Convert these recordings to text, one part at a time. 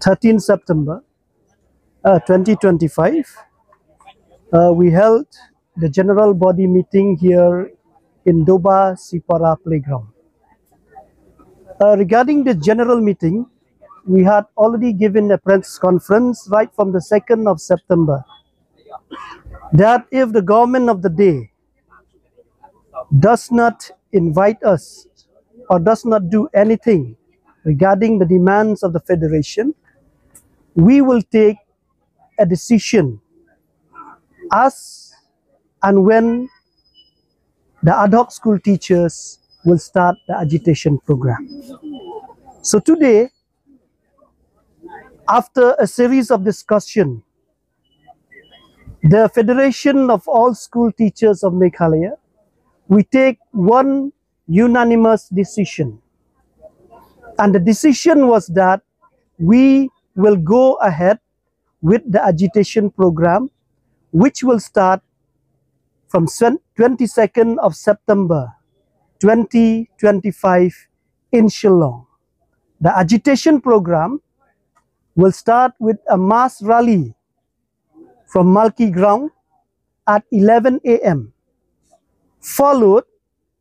13 September 2025, we held the general body meeting here in Doba Sipara Playground. Regarding the general meeting, we had already given a press conference right from the 2nd of September that if the government of the day does not invite us or does not do anything regarding the demands of the Federation, we will take a decision as and when the ad hoc school teachers will start the agitation program. So today, after a series of discussion, the Federation of All School Teachers of Meghalaya, we take one unanimous decision. And the decision was that we will go ahead with the agitation program, which will start from 22nd of September 2025 in Shillong. The agitation program will start with a mass rally from Malki Ground at 11 a.m., followed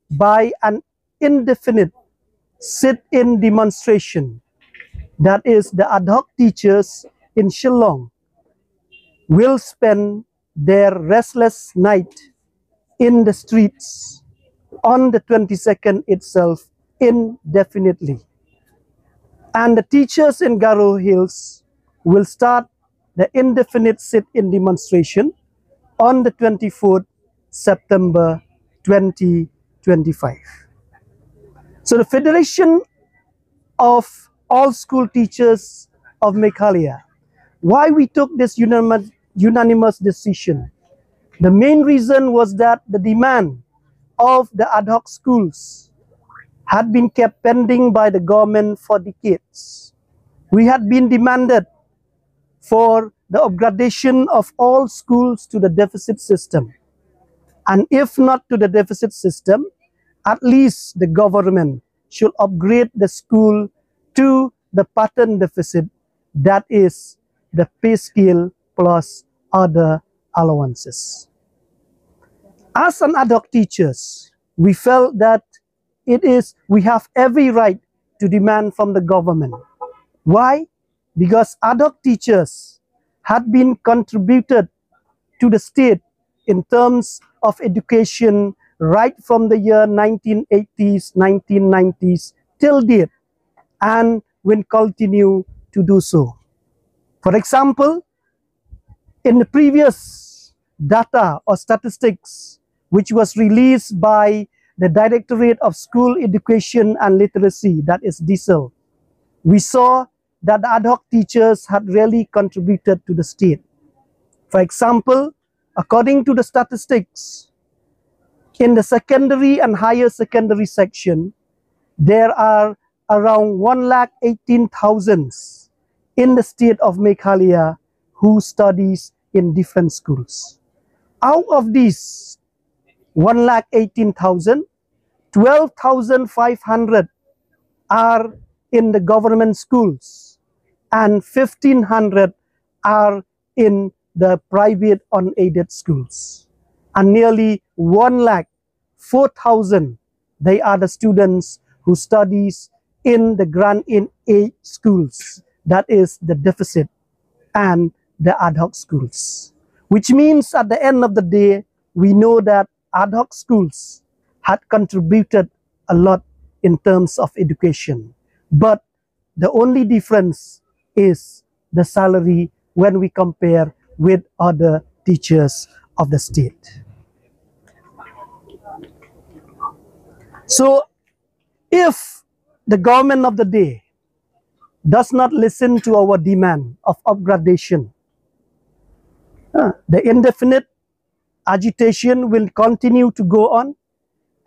by an indefinite sit-in demonstration. That is, the ad hoc teachers in Shillong will spend their restless night in the streets on the 22nd itself indefinitely. And the teachers in Garo Hills will start the indefinite sit-in demonstration on the 24th September 2025. So the Federation of All School Teachers of Meghalaya, why we took this unanimous decision? The main reason was that the demand of the ad hoc schools had been kept pending by the government for decades. We had been demanded for the upgradation of all schools to the deficit system. And if not to the deficit system, at least the government should upgrade the school to the pattern deficit, that is the pay scale plus other allowances. As an ad hoc teachers, we felt that we have every right to demand from the government. Why? Because ad hoc teachers had been contributed to the state in terms of education right from the year 1980s, 1990s till date, and will continue to do so. For example, in the previous data or statistics which was released by the Directorate of School Education and Literacy, that is DSEL, we saw that the ad hoc teachers had really contributed to the state. For example, according to the statistics, in the secondary and higher secondary section, there are around 118,000 in the state of Meghalaya who studies in different schools. Out of these 118,000, 12,500 are in the government schools and 1,500 are in the private unaided schools. And nearly 104,000, they are the students who studies in the grant in aid schools, that is the deficit, and the ad hoc schools. Which means at the end of the day, we know that ad hoc schools had contributed a lot in terms of education. But the only difference is the salary when we compare with other teachers of the state. So if the government of the day does not listen to our demand of upgradation, the indefinite agitation will continue to go on,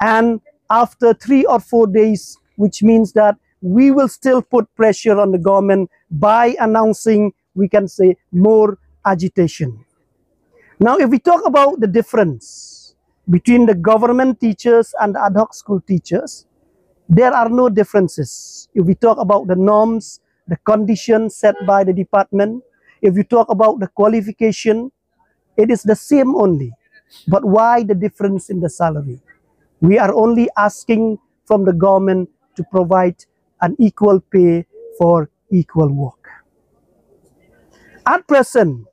and after 3 or 4 days, which means that we will still put pressure on the government by announcing, we can say, more agitation. Now, if we talk about the difference between the government teachers and the ad hoc school teachers, there are no differences. If we talk about the norms, the conditions set by the department, if you talk about the qualification, it is the same only. But why the difference in the salary? We are only asking from the government to provide an equal pay for equal work. At present,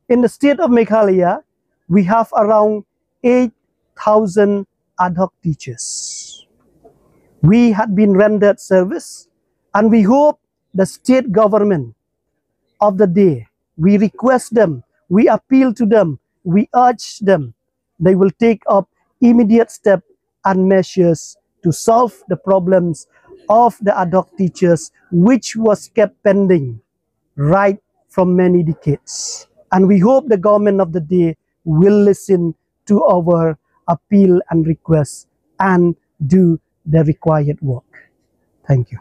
in the state of Meghalaya, we have around 8,000 ad hoc teachers. We had been rendered service, and we hope the state government of the day, we request them, we appeal to them, we urge them, they will take up immediate steps and measures to solve the problems of the ad hoc teachers, which was kept pending right from many decades. And we hope the government of the day will listen to our appeal and request and do the required work. Thank you.